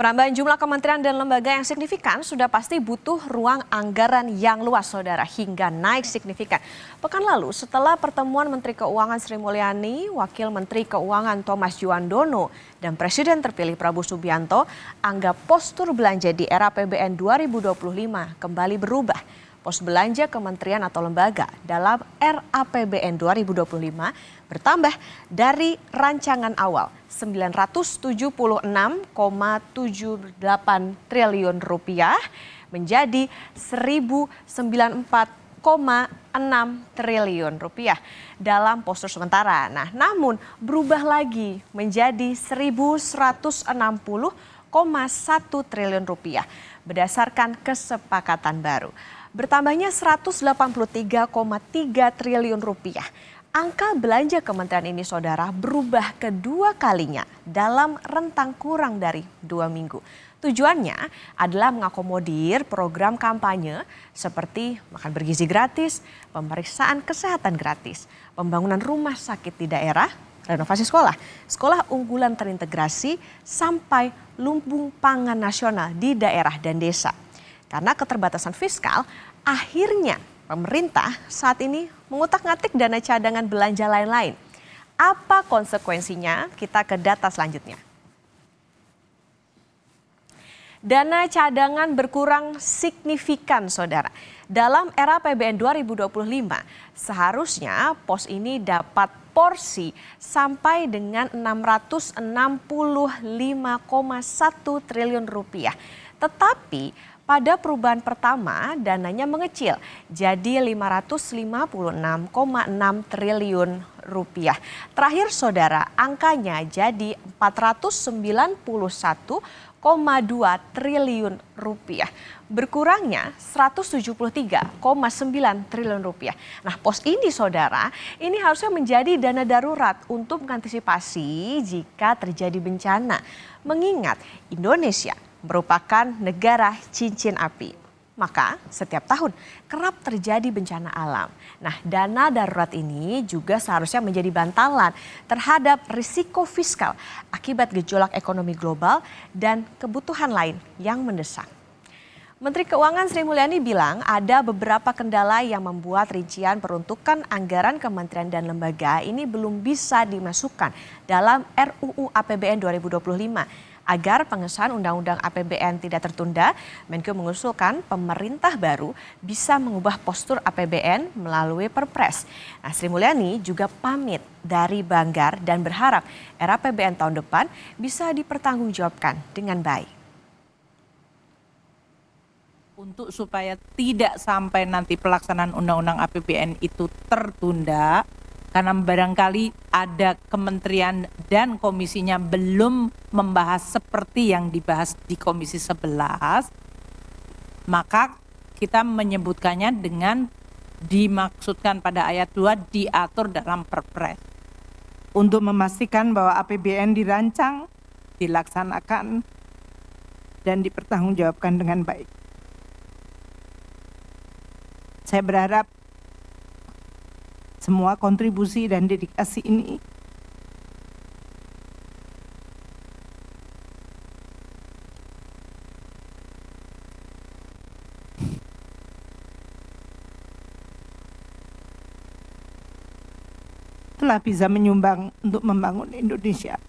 Penambahan jumlah kementerian dan lembaga yang signifikan sudah pasti butuh ruang anggaran yang luas, saudara, hingga naik signifikan. Pekan lalu, setelah pertemuan Menteri Keuangan Sri Mulyani, Wakil Menteri Keuangan Thomas Juandono, dan Presiden terpilih Prabowo Subianto, anggap postur belanja di era APBN 2025 kembali berubah. Pos belanja kementerian atau lembaga dalam RAPBN 2025 bertambah dari rancangan awal 976,78 triliun rupiah menjadi 1.094,6 triliun rupiah dalam postur sementara. Namun berubah lagi menjadi 1.160,1 triliun rupiah berdasarkan kesepakatan baru. Bertambahnya 183,3 triliun rupiah. Angka belanja kementerian ini, saudara, berubah kedua kalinya dalam rentang kurang dari 2 minggu. Tujuannya adalah mengakomodir program kampanye seperti makan bergizi gratis, pemeriksaan kesehatan gratis, pembangunan rumah sakit di daerah, renovasi sekolah, sekolah unggulan terintegrasi, sampai lumbung pangan nasional di daerah dan desa. Karena keterbatasan fiskal, akhirnya pemerintah saat ini mengutak-ngatik dana cadangan belanja lain-lain. Apa konsekuensinya? Kita ke data selanjutnya. Dana cadangan berkurang signifikan, saudara. Dalam era APBN 2025, seharusnya pos ini dapat porsi sampai dengan 665,1 triliun rupiah. Tetapi pada perubahan pertama, dananya mengecil jadi 556,6 triliun rupiah. Terakhir, saudara, angkanya jadi 491,2 triliun rupiah. Berkurangnya 173,9 triliun rupiah. Nah, pos ini, saudara, ini harusnya menjadi dana darurat untuk mengantisipasi jika terjadi bencana. Mengingat Indonesia merupakan negara cincin api. Maka setiap tahun kerap terjadi bencana alam. Nah, dana darurat ini juga seharusnya menjadi bantalan terhadap risiko fiskal akibat gejolak ekonomi global dan kebutuhan lain yang mendesak. Menteri Keuangan Sri Mulyani bilang ada beberapa kendala yang membuat rincian peruntukan anggaran kementerian dan lembaga ini belum bisa dimasukkan dalam RUU APBN 2025. Agar pengesahan Undang-Undang APBN tidak tertunda, Menko mengusulkan pemerintah baru bisa mengubah postur APBN melalui Perpres. Nah, Sri Mulyani juga pamit dari Banggar dan berharap era APBN tahun depan bisa dipertanggungjawabkan dengan baik. Untuk supaya tidak sampai nanti pelaksanaan Undang-Undang APBN itu tertunda, karena barangkali ada kementerian dan komisinya belum membahas seperti yang dibahas di Komisi 11, maka kita menyebutkannya dengan dimaksudkan pada ayat 2 diatur dalam Perpres. Untuk memastikan bahwa APBN dirancang, dilaksanakan, dan dipertanggungjawabkan dengan baik. Saya berharap semua kontribusi dan dedikasi ini telah bisa menyumbang untuk membangun Indonesia